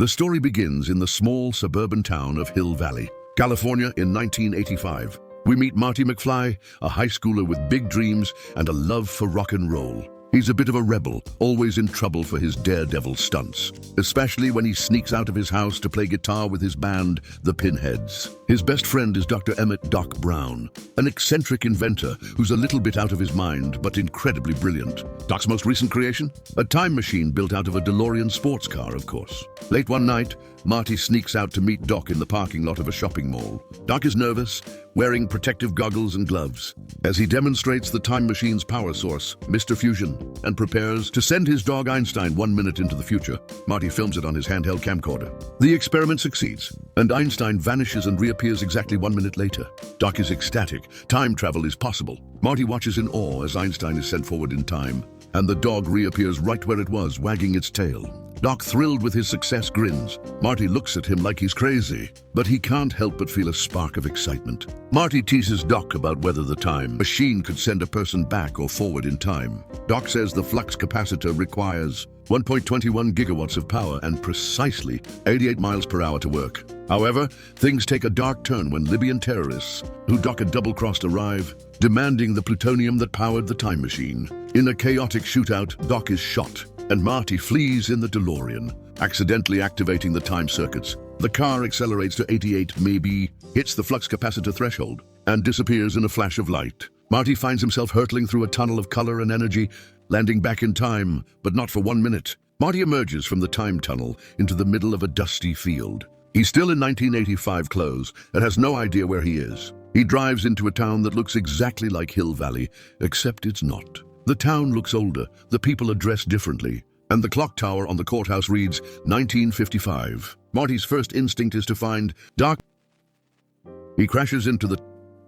The story begins in the small suburban town of Hill Valley, California in 1985. We meet Marty McFly, a high schooler with big dreams and a love for rock and roll. He's a bit of a rebel, always in trouble for his daredevil stunts, especially when he sneaks out of his house to play guitar with his band, the Pinheads. His best friend is Dr. Emmett Doc Brown, an eccentric inventor who's a little bit out of his mind, but incredibly brilliant. Doc's most recent creation? A time machine built out of a DeLorean sports car, of course. Late one night, Marty sneaks out to meet Doc in the parking lot of a shopping mall. Doc is nervous, wearing protective goggles and gloves, as he demonstrates the time machine's power source, Mr. Fusion, and prepares to send his dog Einstein 1 minute into the future. Marty films it on his handheld camcorder. The experiment succeeds, and Einstein vanishes and reappears exactly 1 minute later. Doc is ecstatic. Time travel is possible. Marty watches in awe as Einstein is sent forward in time, and the dog reappears right where it was, wagging its tail. Doc, thrilled with his success, grins. Marty looks at him like he's crazy, but he can't help but feel a spark of excitement. Marty teases Doc about whether the time machine could send a person back or forward in time. Doc says the flux capacitor requires 1.21 gigawatts of power and precisely 88 miles per hour to work. However, things take a dark turn when Libyan terrorists, who Doc had double-crossed, arrive, demanding the plutonium that powered the time machine. In a chaotic shootout, Doc is shot, and Marty flees in the DeLorean, accidentally activating the time circuits. The car accelerates to 88 maybe, hits the flux capacitor threshold, and disappears in a flash of light. Marty finds himself hurtling through a tunnel of color and energy, landing back in time, but not for 1 minute. Marty emerges from the time tunnel into the middle of a dusty field. He's still in 1985 clothes and has no idea where he is. He drives into a town that looks exactly like Hill Valley, except it's not. The town looks older, the people are dressed differently, and the clock tower on the courthouse reads 1955. Marty's first instinct is to find Doc. He crashes into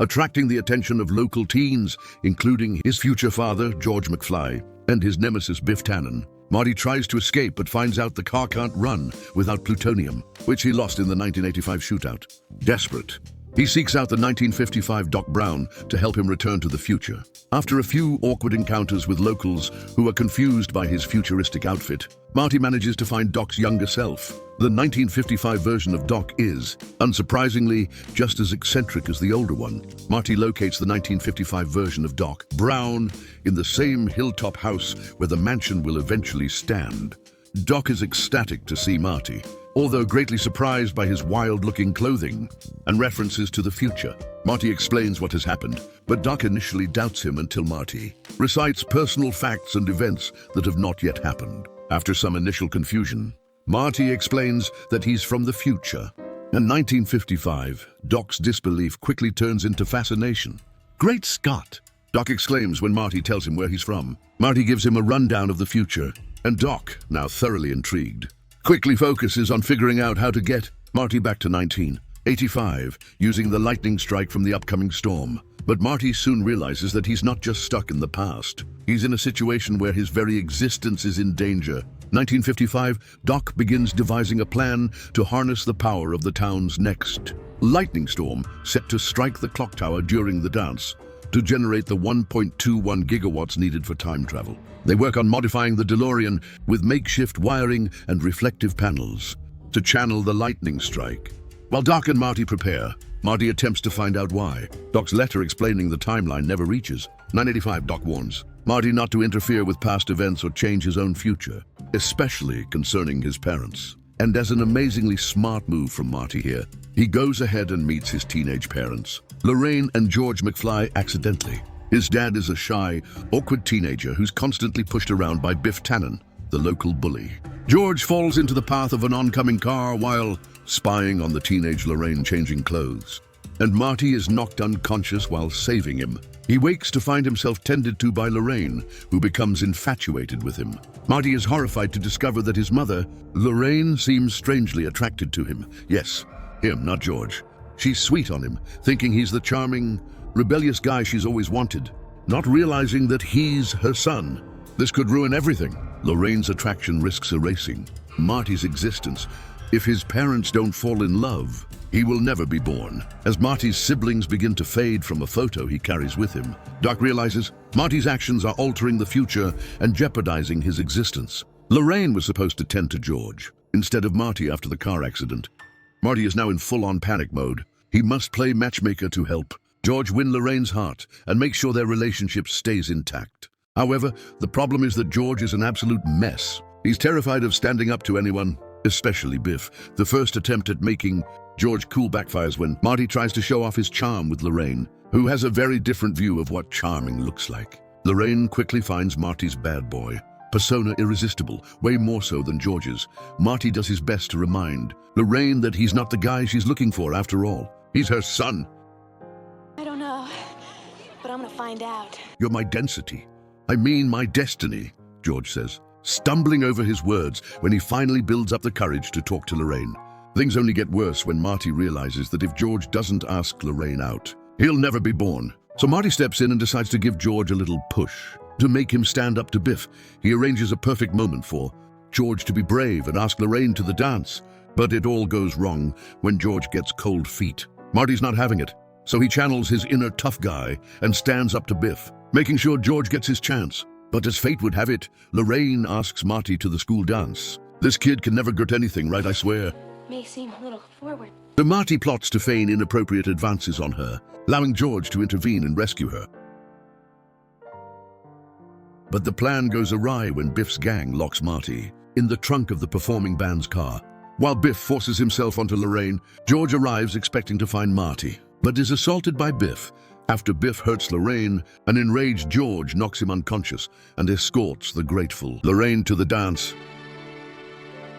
attracting the attention of local teens, including his future father, George McFly, and his nemesis, Biff Tannen. Marty tries to escape but finds out the car can't run without plutonium, which he lost in the 1985 shootout. Desperate, he seeks out the 1955 Doc Brown to help him return to the future. After a few awkward encounters with locals who are confused by his futuristic outfit, Marty manages to find Doc's younger self. The 1955 version of Doc is, unsurprisingly, just as eccentric as the older one. Marty locates the 1955 version of Doc Brown in the same hilltop house where the mansion will eventually stand. Doc is ecstatic to see Marty, although greatly surprised by his wild-looking clothing and references to the future. Marty explains what has happened, but Doc initially doubts him until Marty recites personal facts and events that have not yet happened. After some initial confusion, Marty explains that he's from the future. In 1955, Doc's disbelief quickly turns into fascination. "Great Scott!" Doc exclaims when Marty tells him where he's from. Marty gives him a rundown of the future, and Doc, now thoroughly intrigued, quickly focuses on figuring out how to get Marty back to 1985, using the lightning strike from the upcoming storm. But Marty soon realizes that he's not just stuck in the past. He's in a situation where his very existence is in danger. 1955, Doc begins devising a plan to harness the power of the town's next lightning storm, set to strike the clock tower during the dance, to generate the 1.21 gigawatts needed for time travel. They work on modifying the DeLorean with makeshift wiring and reflective panels to channel the lightning strike. While Doc and Marty prepare, Marty attempts to find out why. Doc's letter explaining the timeline never reaches. 985, Doc warns Marty not to interfere with past events or change his own future, especially concerning his parents. And as an amazingly smart move from Marty here, he goes ahead and meets his teenage parents, Lorraine and George McFly, accidentally. His dad is a shy, awkward teenager who's constantly pushed around by Biff Tannen, the local bully. George falls into the path of an oncoming car while spying on the teenage Lorraine changing clothes, and Marty is knocked unconscious while saving him. He wakes to find himself tended to by Lorraine, who becomes infatuated with him. Marty is horrified to discover that his mother, Lorraine, seems strangely attracted to him. Yes, him, not George. She's sweet on him, thinking he's the charming, rebellious guy she's always wanted, not realizing that he's her son. This could ruin everything. Lorraine's attraction risks erasing Marty's existence. If his parents don't fall in love, he will never be born. As Marty's siblings begin to fade from a photo he carries with him, Doc realizes Marty's actions are altering the future and jeopardizing his existence. Lorraine was supposed to tend to George, instead of Marty after the car accident. Marty is now in full-on panic mode. He must play matchmaker to help George win Lorraine's heart and make sure their relationship stays intact. However, the problem is that George is an absolute mess. He's terrified of standing up to anyone, especially Biff. The first attempt at making George cool backfires when Marty tries to show off his charm with Lorraine, who has a very different view of what charming looks like. Lorraine quickly finds Marty's bad boy persona irresistible, way more so than George's. Marty does his best to remind Lorraine that he's not the guy she's looking for after all. He's her son. I don't know, but I'm gonna find out. You're my density. I mean my destiny, George says, stumbling over his words when he finally builds up the courage to talk to Lorraine. Things only get worse when Marty realizes that if George doesn't ask Lorraine out, he'll never be born. So Marty steps in and decides to give George a little push to make him stand up to Biff. He arranges a perfect moment for George to be brave and ask Lorraine to the dance. But it all goes wrong when George gets cold feet. Marty's not having it, so he channels his inner tough guy and stands up to Biff, making sure George gets his chance. But as fate would have it, Lorraine asks Marty to the school dance. This kid can never get anything right, I swear. May seem a little forward. So Marty plots to feign inappropriate advances on her, allowing George to intervene and rescue her. But the plan goes awry when Biff's gang locks Marty in the trunk of the performing band's car. While Biff forces himself onto Lorraine, George arrives expecting to find Marty, but is assaulted by Biff. After Biff hurts Lorraine, an enraged George knocks him unconscious and escorts the grateful Lorraine to the dance.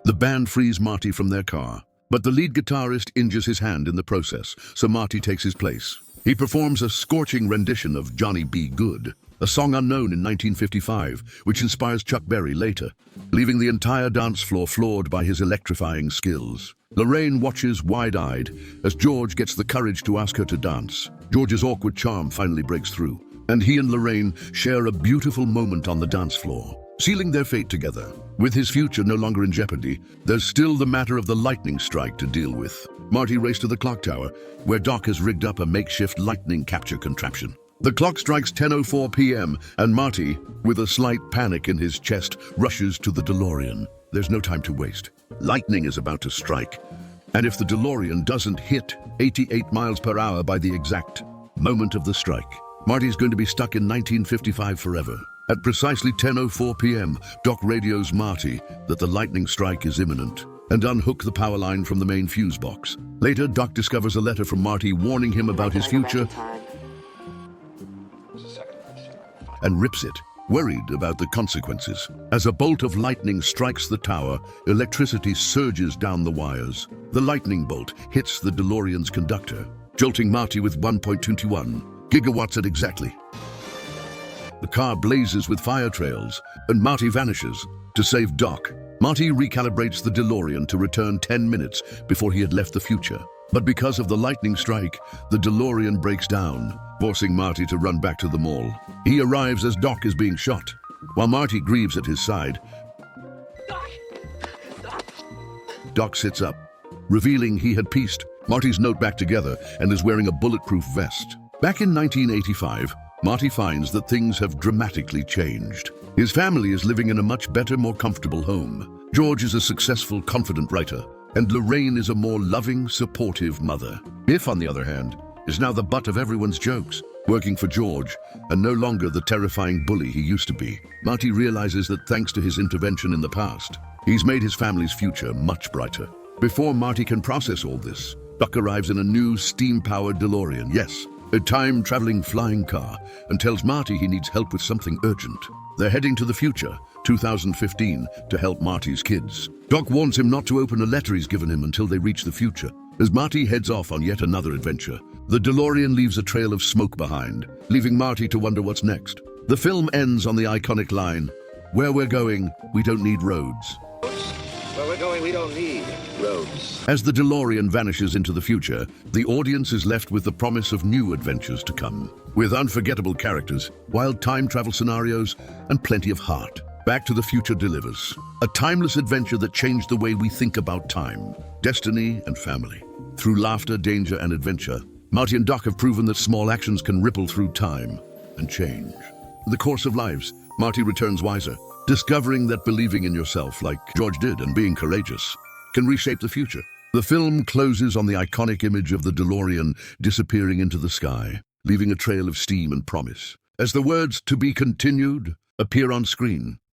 The band frees Marty from their car, but the lead guitarist injures his hand in the process, so Marty takes his place. He performs a scorching rendition of Johnny B. Good, a song unknown in 1955, which inspires Chuck Berry later, leaving the entire dance floor floored by his electrifying skills. Lorraine watches wide-eyed as George gets the courage to ask her to dance. George's awkward charm finally breaks through, and he and Lorraine share a beautiful moment on the dance floor, sealing their fate together. With his future no longer in jeopardy, there's still the matter of the lightning strike to deal with. Marty races to the clock tower, where Doc has rigged up a makeshift lightning capture contraption. The clock strikes 10:04 p.m., and Marty, with a slight panic in his chest, rushes to the DeLorean. There's no time to waste. Lightning is about to strike, and if the DeLorean doesn't hit 88 miles per hour by the exact moment of the strike, Marty's going to be stuck in 1955 forever. At precisely 10:04 p.m., Doc radios Marty that the lightning strike is imminent and unhook the power line from the main fuse box. Later, Doc discovers a letter from Marty warning him about his future and rips it, worried about the consequences. As a bolt of lightning strikes the tower, electricity surges down the wires. The lightning bolt hits the DeLorean's conductor, jolting Marty with 1.21 gigawatts at exactly. The car blazes with fire trails, and Marty vanishes. To save Doc, Marty recalibrates the DeLorean to return 10 minutes before he had left the future. But because of the lightning strike, the DeLorean breaks down, forcing Marty to run back to the mall. He arrives as Doc is being shot. While Marty grieves at his side, Doc sits up, revealing he had pieced Marty's note back together and is wearing a bulletproof vest. Back in 1985, Marty finds that things have dramatically changed. His family is living in a much better, more comfortable home. George is a successful, confident writer, and Lorraine is a more loving, supportive mother. Biff, on the other hand, is now the butt of everyone's jokes, working for George, and no longer the terrifying bully he used to be. Marty realizes that thanks to his intervention in the past, he's made his family's future much brighter. Before Marty can process all this, Doc arrives in a new steam-powered DeLorean, yes, a time-traveling flying car, and tells Marty he needs help with something urgent. They're heading to the future, 2015, to help Marty's kids. Doc warns him not to open a letter he's given him until they reach the future. As Marty heads off on yet another adventure, the DeLorean leaves a trail of smoke behind, leaving Marty to wonder what's next. The film ends on the iconic line, "Where we're going, we don't need roads." Where we're going, we don't need roads. As the DeLorean vanishes into the future, the audience is left with the promise of new adventures to come, with unforgettable characters, wild time travel scenarios, and plenty of heart. Back to the Future delivers a timeless adventure that changed the way we think about time, destiny, and family. Through laughter, danger, and adventure, Marty and Doc have proven that small actions can ripple through time and change. In the course of lives, Marty returns wiser, Discovering that believing in yourself, like George did, and being courageous, can reshape the future. The film closes on the iconic image of the DeLorean disappearing into the sky, leaving a trail of steam and promise. As the words "to be continued" appear on screen,